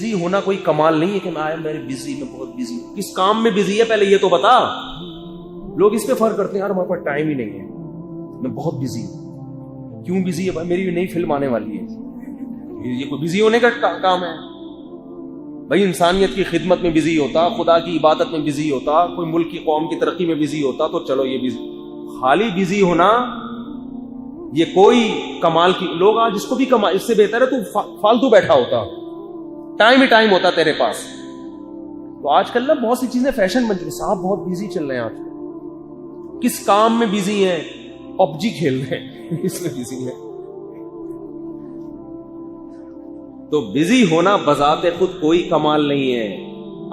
Busy ہونا کوئی کمال نہیں ہے کہ میں بزی، میں بہت بزی ہوں. کس کام میں بزی ہے پہلے یہ تو بتا. لوگ اس پہ فرق کرتے ہیں، یار ہمارے پاس ٹائم ہی نہیں ہے، میں بہت بزی ہوں. کیوں بزی ہے بھائی؟ میری نئی فلم آنے والی ہے، یہ کوئی بزی ہونے کا کام ہے؟ بھائی انسانیت کی خدمت میں بزی ہوتا، خدا کی عبادت میں بزی ہوتا، کوئی ملک کی قوم کی ترقی میں بزی ہوتا تو چلو یہ بزی. خالی بزی ہونا یہ کوئی کمال کی. لوگ آج اس کو بھی کمال، اس سے بہتر ہے تو فالتو بیٹھا ہوتا، ٹائم ہی ٹائم ہوتا تیرے پاس. تو آج کل نا بہت سی چیزیں فیشن بن چکی، صاحب بہت بزی چل رہے ہیں آج. کس کام میں بزی ہیں؟ پب جی کھیل رہے ہیں، اس میں بزی ہیں. تو بزی ہونا بذات خود کوئی کمال نہیں ہے.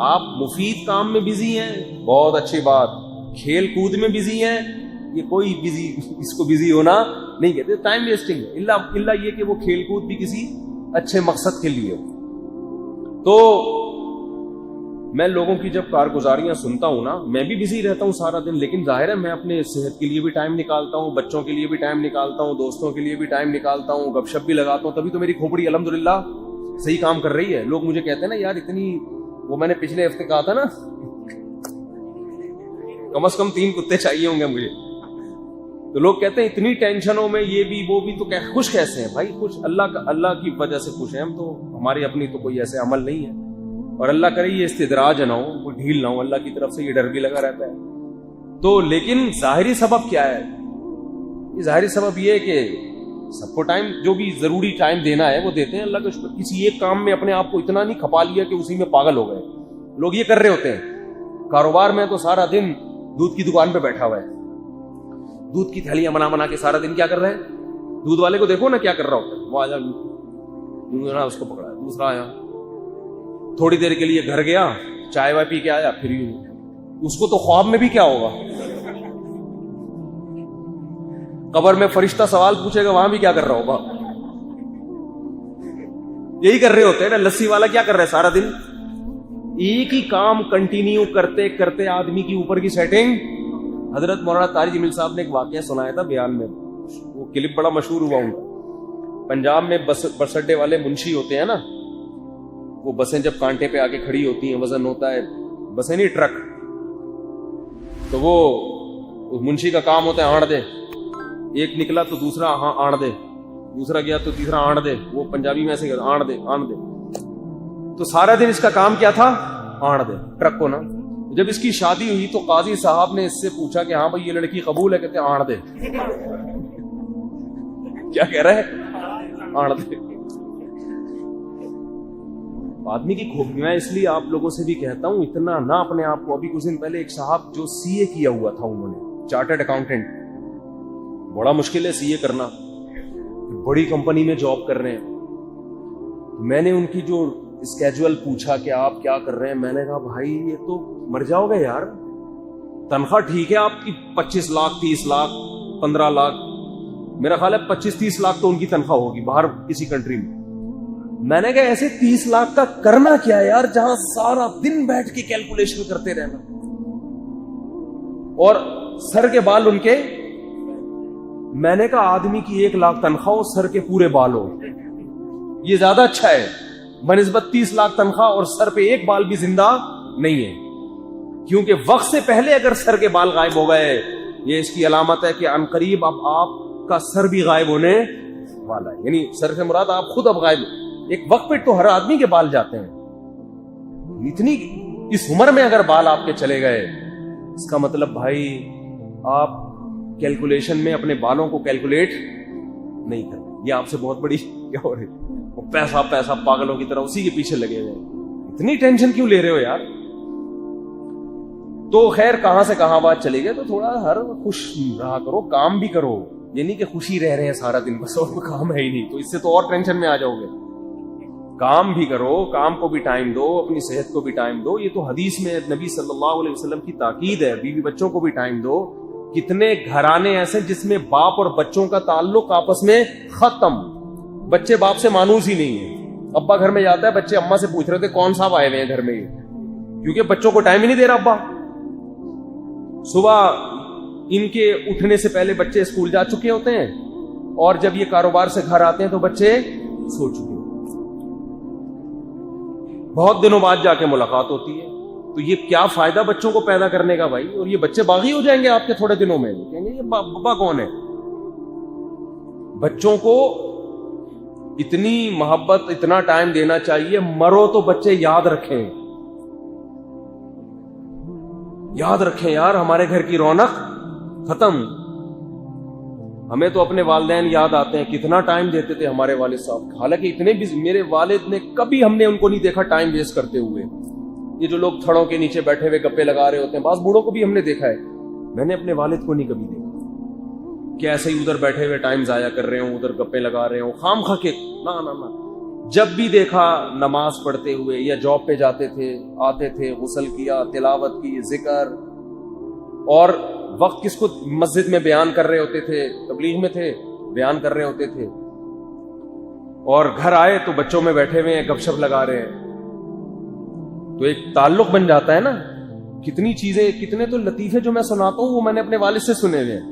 آپ مفید کام میں بزی ہیں، بہت اچھی بات. کھیل کود میں بزی ہیں، یہ کوئی بزی، اس کو بزی ہونا نہیں کہتے. ٹائم ویسٹنگ ہے، اللہ یہ کہ وہ کھیل کود بھی کسی اچھے مقصد کے لیے ہو. تو میں لوگوں کی جب کارگزاریاں سنتا ہوں نا، میں بھی بزی رہتا ہوں سارا دن، لیکن ظاہر ہے میں اپنے صحت کے لیے بھی ٹائم نکالتا ہوں، بچوں کے لیے بھی ٹائم نکالتا ہوں، دوستوں کے لیے بھی ٹائم نکالتا ہوں، گپ شپ بھی لگاتا ہوں. تبھی تو میری کھوپڑی الحمدللہ صحیح کام کر رہی ہے. لوگ مجھے کہتے ہیں نا یار اتنی، وہ میں نے پچھلے ہفتے کہا تھا نا کم از کم 3 کتے چاہیے ہوں گے مجھے. تو لوگ کہتے ہیں اتنی ٹینشنوں میں یہ بھی وہ بھی، تو خوش کیسے ہیں بھائی؟ خوش اللہ کی وجہ سے خوش ہیں ہم. تو ہماری اپنی تو کوئی ایسے عمل نہیں ہے، اور اللہ کرے یہ استدراج نہ ہو، کوئی ڈھیل نہ ہو. اللہ کی طرف سے یہ ڈر بھی لگا رہتا ہے. تو لیکن ظاہری سبب کیا ہے؟ یہ ظاہری سبب یہ ہے کہ سب کو ٹائم، جو بھی ضروری ٹائم دینا ہے وہ دیتے ہیں. اللہ کا شکر، کسی ایک کام میں اپنے آپ کو اتنا نہیں کھپا لیا کہ اسی میں پاگل ہو گئے. لوگ یہ کر رہے ہوتے ہیں کاروبار میں، تو سارا دن دودھ کی دکان پہ بیٹھا ہوا ہے، دودھ کی تھیلیاں بنا کے سارا دن کیا کر رہے ہیں؟ دودھ والے کو دیکھو نا کیا کر رہا ہوتا ہے. وہ آجا اس کو پکڑا، دوسرا آیا، تھوڑی دیر کے لیے گھر گیا، چائے وائے پی کے آیا، پھر اس کو تو خواب میں بھی کیا ہوگا؟ قبر میں فرشتہ سوال پوچھے گا، وہاں بھی کیا کر رہا ہوگا؟ یہی کر رہے ہوتے ہیں نا. لسی والا کیا کر رہا ہے سارا دن؟ ایک ہی کام کنٹینیو کرتے کرتے آدمی کی اوپر کی سیٹنگ. حضرت مولانا طارق جمیل صاحب نے ایک واقعہ سنایا تھا بیان میں، وہ کلپ بڑا مشہور ہوا ان کا. پنجاب میں بس اڈے والے منشی ہوتے ہیں نا، وہ بسیں جب کانٹے پہ آ کے کھڑی ہوتی ہیں، وزن ہوتا ہے، بسیں نہیں ٹرک، تو وہ منشی کا کام ہوتا ہے آڑ دے. ایک نکلا تو دوسرا ہاں آڑ دے، دوسرا گیا تو تیسرا آڑ دے. وہ پنجابی میں ایسے آڑ دے آڑ دے. تو سارا دن اس کا کام کیا تھا؟ آڑ دے ٹرک کو نا. جب اس کی شادی ہوئی تو قاضی صاحب نے اس سے پوچھا کہ ہاں بھائی یہ لڑکی قبول ہے؟ کہتے آڑ دے. کیا کہہ رہا ہے؟ آڑ دے. آدمی کی خوبی. میں اس لیے آپ لوگوں سے بھی کہتا ہوں اتنا نہ اپنے آپ کو. ابھی کچھ دن پہلے ایک صاحب جو CA کیا ہوا تھا، انہوں نے چارٹرڈ اکاؤنٹنٹ، بڑا مشکل ہے CA کرنا، بڑی کمپنی میں جاب کر رہے ہیں. میں نے ان کی جو اسکیجول پوچھا کہ آپ کیا کر رہے ہیں، میں نے کہا بھائی یہ تو مر جاؤ گے یار. تنخواہ ٹھیک ہے آپ کی 25 لاکھ 30 لاکھ 15 لاکھ، میرا خیال ہے 25-30 لاکھ تو ان کی تنخواہ ہوگی باہر کسی کنٹری میں. میں نے کہا ایسے 30 لاکھ کا کرنا کیا ہے یار، جہاں سارا دن بیٹھ کے کیلکولیشن کرتے رہنا، اور سر کے بال ان کے. میں نے کہا آدمی کی 1 لاکھ تنخواہ، سر کے پورے بال ہو، یہ زیادہ اچھا ہے بنسبت 30 لاکھ تنخواہ اور سر پہ 1 بال بھی زندہ نہیں ہے. کیونکہ وقت سے پہلے اگر سر کے بال غائب ہو گئے، یہ اس کی علامت ہے کہ عنقریب اب آپ کا سر بھی غائب ہونے والا ہے. یعنی سر سے مراد آپ خود اب غائب. ایک وقت پہ تو ہر آدمی کے بال جاتے ہیں. اتنی اس عمر میں اگر بال آپ کے چلے گئے، اس کا مطلب بھائی آپ کیلکولیشن میں اپنے بالوں کو کیلکولیٹ نہیں کرتے. یہ آپ سے بہت بڑی کیا ہو رہی، وہ پیسہ پیسہ پاگلوں کی طرح اسی کے پیچھے لگے ہوئے. اتنی ٹینشن کیوں لے رہے ہو یار؟ تو خیر کہاں سے کہاں بات چلی گئی. تو تھوڑا ہر خوش رہا کرو، کام بھی کرو. یہ نہیں کہ خوشی رہ رہے ہیں سارا دن بس اور کام ہے ہی نہیں، تو اس سے تو اور ٹینشن میں آ جاؤ گے. کام بھی کرو، کام کو بھی ٹائم دو، اپنی صحت کو بھی ٹائم دو. یہ تو حدیث میں نبی صلی اللہ علیہ وسلم کی تاکید ہے. بیوی بچوں کو بھی ٹائم دو. کتنے گھرانے ایسے جس میں باپ اور بچوں کا تعلق آپس میں ختم، بچے باپ سے مانوس ہی نہیں ہے. ابا گھر میں جاتا ہے، بچے اماں سے پوچھ رہے تھے کون صاحب آئے ہوئے ہیں گھر میں، کیونکہ بچوں کو ٹائم ہی نہیں دے رہا ابا. صبح ان کے اٹھنے سے پہلے بچے اسکول جا چکے ہوتے ہیں، اور جب یہ کاروبار سے گھر آتے ہیں تو بچے سو چکے. بہت دنوں بعد جا کے ملاقات ہوتی ہے. تو یہ کیا فائدہ بچوں کو پیدا کرنے کا بھائی؟ اور یہ بچے باغی ہو جائیں گے آپ کے تھوڑے دنوں میں، کہیں گے یہ بابا کون ہے. بچوں کو اتنی محبت، اتنا ٹائم دینا چاہیے. مرو تو بچے یاد رکھیں، یاد رکھیں یار ہمارے گھر کی رونق ختم. ہمیں تو اپنے والدین یاد آتے ہیں، کتنا ٹائم دیتے تھے ہمارے والد صاحب. حالانکہ اتنے بھی میرے والد نے کبھی ہم نے ان کو نہیں دیکھا ٹائم ویسٹ کرتے ہوئے. یہ جو لوگ تھڑوں کے نیچے بیٹھے ہوئے گپے لگا رہے ہوتے ہیں، بعض بوڑھوں کو بھی ہم نے دیکھا ہے. میں نے اپنے والد کو نہیں کبھی دیکھا کہ ایسے ہی ادھر بیٹھے ہوئے ٹائم ضائع کر رہے ہوں، ادھر گپے لگا رہے ہوں خام خواہ کے. نہ جب بھی دیکھا نماز پڑھتے ہوئے، یا جاب پہ جاتے تھے، آتے تھے، غسل کیا، تلاوت کی، ذکر، اور وقت کس کو مسجد میں بیان کر رہے ہوتے تھے، تبلیغ میں تھے بیان کر رہے ہوتے تھے، اور گھر آئے تو بچوں میں بیٹھے ہوئے ہیں گپ شپ لگا رہے ہیں. تو ایک تعلق بن جاتا ہے نا. کتنی چیزیں، کتنے تو لطیفے جو میں سناتا ہوں وہ میں نے اپنے والد سے سنے ہوئے ہیں.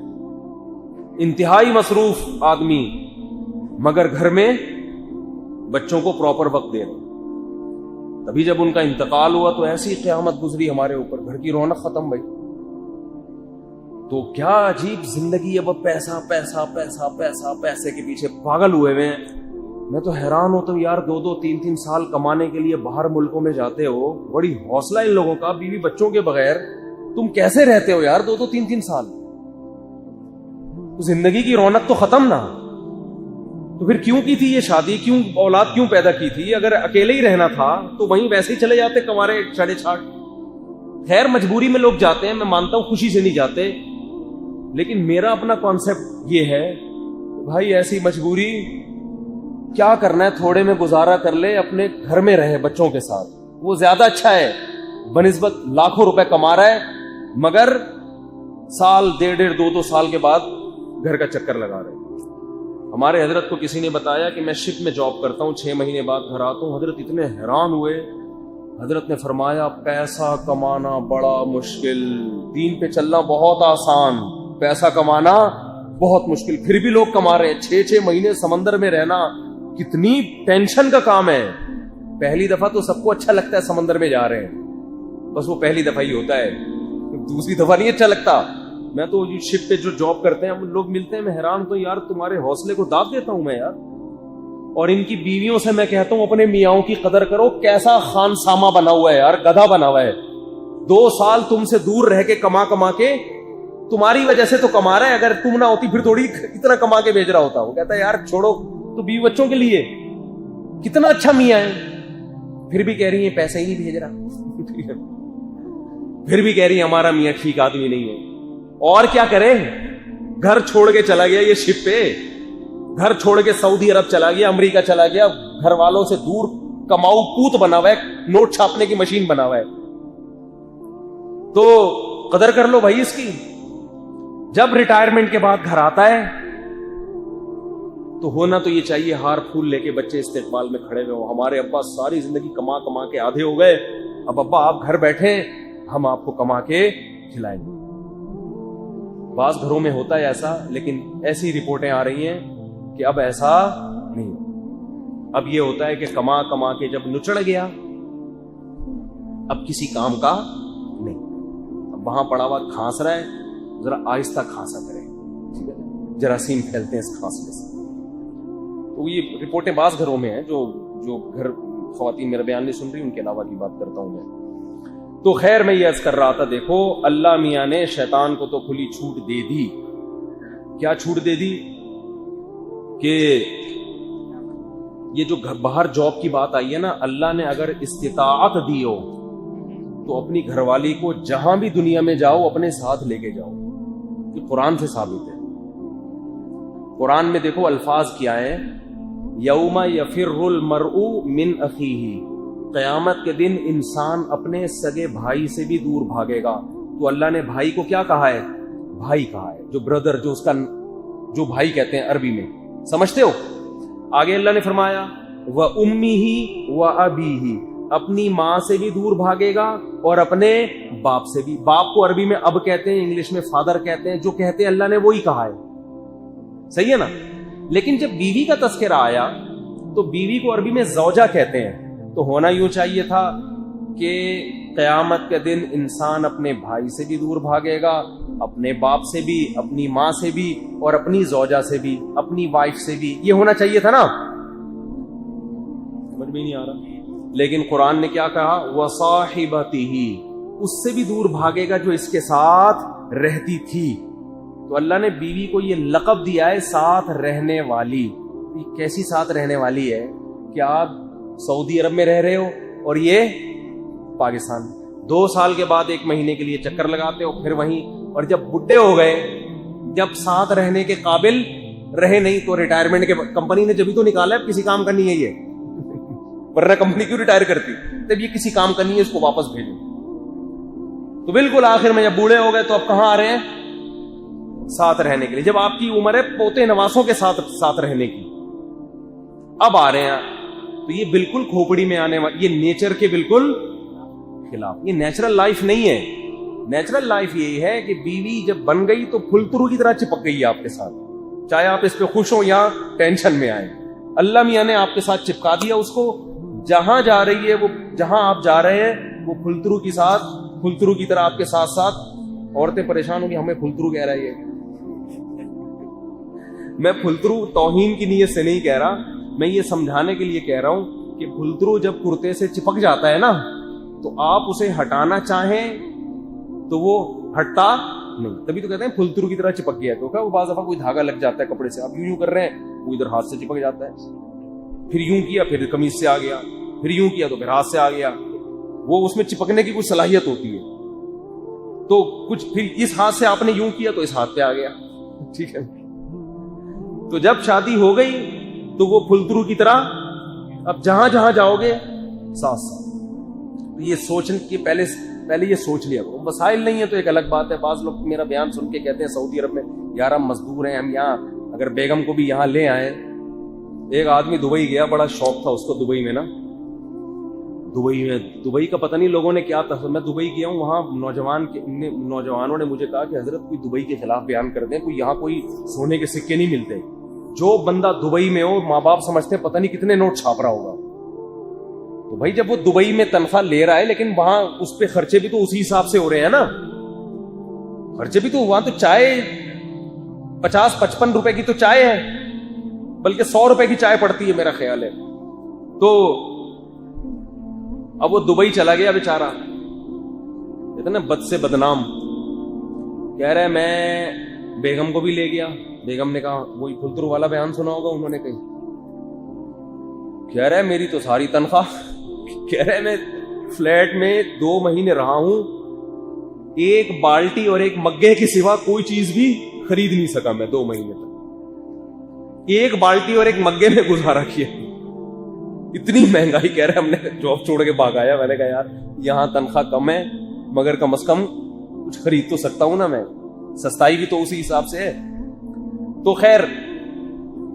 انتہائی مصروف آدمی، مگر گھر میں بچوں کو پراپر وقت دے رہے. تبھی جب ان کا انتقال ہوا تو ایسی قیامت گزری ہمارے اوپر، گھر کی رونق ختم بھائی. تو کیا عجیب زندگی ہے، وہ پیسہ پیسہ پیسہ پیسہ، پیسے کے پیچھے پاگل ہوئے ہوئے ہیں. میں تو حیران ہوتا ہوں یار، 2-2 3-3 سال کمانے کے لیے باہر ملکوں میں جاتے ہو. بڑی حوصلہ ان لوگوں کا، بیوی بچوں کے بغیر تم کیسے رہتے ہو یار 2-2 3-3 سال؟ زندگی کی رونق تو ختم نا. تو پھر کیوں کی تھی یہ شادی؟ کیوں اولاد کیوں پیدا کی تھی؟ اگر اکیلے ہی رہنا تھا تو وہیں ویسے ہی چلے جاتے کنوارے 6.5. خیر مجبوری میں لوگ جاتے ہیں، میں مانتا ہوں خوشی سے نہیں جاتے، لیکن میرا اپنا کانسیپٹ یہ ہے بھائی ایسی مجبوری کیا کرنا ہے، تھوڑے میں گزارا کر لے، اپنے گھر میں رہے بچوں کے ساتھ، وہ زیادہ اچھا ہے بنسبت لاکھوں روپے کما رہا ہے مگر سال 1.5-2 سال کے بعد گھر کا چکر لگا رہے. ہمارے حضرت کو کسی نے بتایا کہ میں شپ میں جاب کرتا ہوں، 6 مہینے بعد گھر آتا ہوں. حضرت اتنے حیران ہوئے. حضرت نے فرمایا پیسہ کمانا بڑا مشکل، دین پہ چلنا بہت آسان، پیسہ کمانا بہت مشکل. پھر بھی لوگ کما رہے ہیں. 6 مہینے سمندر میں رہنا کتنی ٹینشن کا کام ہے. پہلی دفعہ تو سب کو اچھا لگتا ہے سمندر میں جا رہے ہیں، بس وہ پہلی دفعہ ہی ہوتا ہے، دوسری دفعہ نہیں اچھا لگتا. میں تو شپ پہ جو جاب کرتے ہیں ہم لوگ ملتے ہیں، میں حیران تو یار تمہارے حوصلے کو داد دیتا ہوں میں یار. اور ان کی بیویوں سے میں کہتا ہوں اپنے میاں کی قدر کرو. کیسا خان سامہ بنا ہوا ہے یار، گدھا بنا ہوا ہے. 2 سال تم سے دور رہ کے کما کے، تمہاری وجہ سے تو کما رہا ہے، اگر تم نہ ہوتی پھر تھوڑی اتنا کما کے بھیج رہا ہوتا. وہ کہتا ہے یار چھوڑو، تو بیوی بچوں کے لیے کتنا اچھا میاں ہے. پھر بھی کہہ رہی ہیں پیسے ہی نہیں بھیج رہا. پھر بھی کہہ رہی ہیں ہمارا میاں ٹھیک آدمی نہیں ہے. اور کیا کرے، گھر چھوڑ کے چلا گیا یہ شپ پہ، گھر چھوڑ کے سعودی عرب چلا گیا، امریکہ چلا گیا، گھر والوں سے دور کماؤ پوت بنا ہوا ہے، نوٹ چھاپنے کی مشین بنا ہوا ہے. تو قدر کر لو بھائی اس کی. جب ریٹائرمنٹ کے بعد گھر آتا ہے تو ہونا تو یہ چاہیے ہار پھول لے کے بچے استقبال میں کھڑے ہوئے ہو. ہمارے ابا ساری زندگی کما کے آدھے ہو گئے، اب ابا آپ گھر بیٹھے، ہم آپ کو کما کے کھلائیں گے. بعض گھروں میں ہوتا ہے ایسا، لیکن ایسی رپورٹیں آ رہی ہیں کہ اب ایسا نہیں. اب یہ ہوتا ہے کہ کما کے جب نچڑ گیا اب کسی کام کا نہیں، اب وہاں پڑا ہوا کھانس رہا ہے، ذرا آہستہ کھانسا کرے، ٹھیک ہے، جراثیم پھیلتے ہیں اس کھانسنے سے. تو یہ رپورٹیں بعض گھروں میں ہیں، جو گھر خواتین میرا بیان نہیں سن رہی ان کے علاوہ کی بات کرتا ہوں میں. تو خیر میں یہ عرض کر رہا تھا، دیکھو اللہ میاں نے شیطان کو تو کھلی چھوٹ دے دی. کیا چھوٹ دے دی؟ کہ یہ جو باہر جاب کی بات آئی ہے نا، اللہ نے اگر استطاعت دی ہو تو اپنی گھر والی کو جہاں بھی دنیا میں جاؤ اپنے ساتھ لے کے جاؤ. یہ قرآن سے ثابت ہے. قرآن میں دیکھو الفاظ کیا ہے، یوم یفر المرء من اخیہ، قیامت کے دن انسان اپنے سگے بھائی سے بھی دور بھاگے گا. تو اللہ نے بھائی کو کیا کہا ہے؟ بھائی کہا ہے. جو بردر، جو اس کا جو بھائی کہتے ہیں عربی میں، سمجھتے ہو؟ آگے اللہ نے فرمایا وَأُمِّهِ وَأَبِيهِ، اپنی ماں سے بھی دور بھاگے گا اور اپنے باپ سے بھی. باپ کو عربی میں اب کہتے ہیں، انگلش میں فادر کہتے ہیں. جو کہتے ہیں اللہ نے وہی کہا ہے، صحیح ہے نا. لیکن جب بیوی کا تذکرہ آیا تو بیوی کو عربی میں زوجہ کہتے ہیں. تو ہونا یوں چاہیے تھا کہ قیامت کے دن انسان اپنے بھائی سے بھی دور بھاگے گا، اپنے باپ سے بھی، اپنی ماں سے بھی، اور اپنی زوجہ سے بھی، اپنی وائف سے بھی. یہ ہونا چاہیے تھا نا. سمجھ میں نہیں آ رہا. لیکن قرآن نے کیا کہا؟ وَصَاحِبَتِهِ، اس سے بھی دور بھاگے گا جو اس کے ساتھ رہتی تھی. تو اللہ نے بیوی کو یہ لقب دیا ہے ساتھ رہنے والی. یہ کیسی ساتھ رہنے والی ہے کہ آپ سعودی عرب میں رہ رہے ہو اور یہ پاکستان، 2 سال کے بعد 1 مہینے کے لیے چکر لگاتے ہو پھر وہیں، اور جب بڈھے ہو گئے، جب ساتھ رہنے کے قابل رہے نہیں تو ریٹائرمنٹ کے کمپنی نے جبھی تو نکالا ہے کسی کام کرنی ہے یہ، ورنہ کمپنی کیوں ریٹائر کرتی؟ تب یہ کسی کام کرنی ہے، اس کو واپس بھیجو. تو بالکل آخر میں جب بوڑھے ہو گئے تو اب کہاں آ رہے ہیں؟ ساتھ رہنے کے لیے. جب آپ کی عمر ہے پوتے نواسوں کے ساتھ رہنے کی، اب آ رہے ہیں. تو یہ بالکل کھوپڑی میں آنے والی، یہ نیچر کے بالکل خلاف. یہ نیچرل لائف نہیں ہے. نیچرل لائف یہی ہے کہ بیوی جب بن گئی تو پھلترو کی طرح چپک گئی ہے آپ کے ساتھ، چاہے آپ اس پہ خوش ہوں یا ٹینشن میں آئیں. اللہ میاں نے آپ کے ساتھ چپکا دیا اس کو. جہاں جا رہی ہے وہ، جہاں آپ جا رہے ہیں وہ پھلترو کی طرح آپ کے ساتھ ساتھ. عورتیں پریشان ہوں گی ہمیں پھلترو کہہ رہا ہے. میں پھلترو توہین کی نیت سے نہیں کہہ رہا، میں یہ سمجھانے کے لیے کہہ رہا ہوں کہ پھلترو جب کرتے سے چپک جاتا ہے نا تو آپ اسے ہٹانا چاہیں تو وہ ہٹتا نہیں. تبھی تو کہتے ہیں پھلترو کی طرح چپک گیا. تو کیا وہ بعض دفعہ کوئی دھاگا لگ جاتا ہے کپڑے سے، آپ یوں کر رہے ہیں وہ ادھر ہاتھ سے چپک جاتا ہے، پھر یوں کیا پھر قمیض سے آ گیا، پھر یوں کیا تو پھر ہاتھ سے آ گیا. وہ اس میں چپکنے کی کچھ صلاحیت ہوتی ہے. تو کچھ پھر اس ہاتھ سے آپ نے یوں کیا تو اس ہاتھ پہ آ گیا. ٹھیک ہے. تو جب شادی ہو گئی تو وہ پھلترو کی طرح اب جہاں جہاں جاؤ گے ساتھ ساتھ. یہ سوچنے کی پہلے یہ سوچ لیا کرو. مسائل نہیں ہے تو ایک الگ بات ہے. بعض لوگ میرا بیان سن کے کہتے ہیں سعودی عرب میں یار ہم مزدور ہیں، ہم یہاں اگر بیگم کو بھی یہاں لے آئیں. ایک آدمی دبئی گیا، بڑا شوق تھا اس کو دبئی میں نا، دبئی کا پتہ نہیں لوگوں نے کیا تھا. میں دبئی گیا ہوں، وہاں نوجوانوں نے مجھے کہا کہ حضرت کوئی دبئی کے خلاف بیان کر دیں، کوئی یہاں کوئی سونے کے سکے نہیں ملتے. جو بندہ دبئی میں ہو ماں باپ سمجھتے ہیں پتہ نہیں کتنے نوٹ چھاپ رہا ہوگا. تو بھائی جب وہ دبئی میں تنخواہ لے رہا ہے لیکن وہاں اس پہ خرچے بھی تو اسی حساب سے ہو رہے ہیں نا. خرچے بھی تو وہاں تو چائے 50-55 روپے کی تو چائے ہے، بلکہ 100 روپے کی چائے پڑتی ہے میرا خیال ہے. تو اب وہ دبئی چلا گیا بیچارہ، کہتے نا بد سے بدنام. کہہ رہے میں بیگم کو بھی لے گیا. بیگم نے کہا وہی پھلترو والا بیان سنا ہوگا انہوں نے کہیں. کہہ رہے میری تو ساری تنخواہ، کہہ رہے میں فلیٹ میں 2 مہینے رہا ہوں، ایک بالٹی اور ایک مگے کے سوا کوئی چیز بھی خرید نہیں سکا میں 2 مہینے تک. ایک بالٹی اور ایک مگے میں گزارا کیا. اتنی مہنگائی. کہہ رہے ہم نے جاب چھوڑ کے بھاگ آیا. میں نے کہا یار یہاں تنخواہ کم ہے مگر کم از کم کچھ خرید تو سکتا ہوں نا میں، سستائی بھی تو اسی حساب سے ہے. تو خیر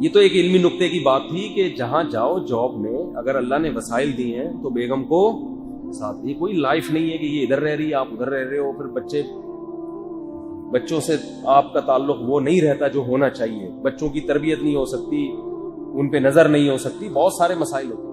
یہ تو ایک علمی نقطے کی بات تھی کہ جہاں جاؤ جاب میں اگر اللہ نے وسائل دی ہیں تو بیگم کو ساتھ. یہ کوئی لائف نہیں ہے کہ یہ ادھر رہ رہی ہے آپ ادھر رہ رہے ہو، پھر بچوں سے آپ کا تعلق وہ نہیں رہتا جو ہونا چاہیے. بچوں کی تربیت نہیں ہو سکتی، ان پہ نظر نہیں ہو سکتی، بہت سارے مسائل ہوتے ہیں.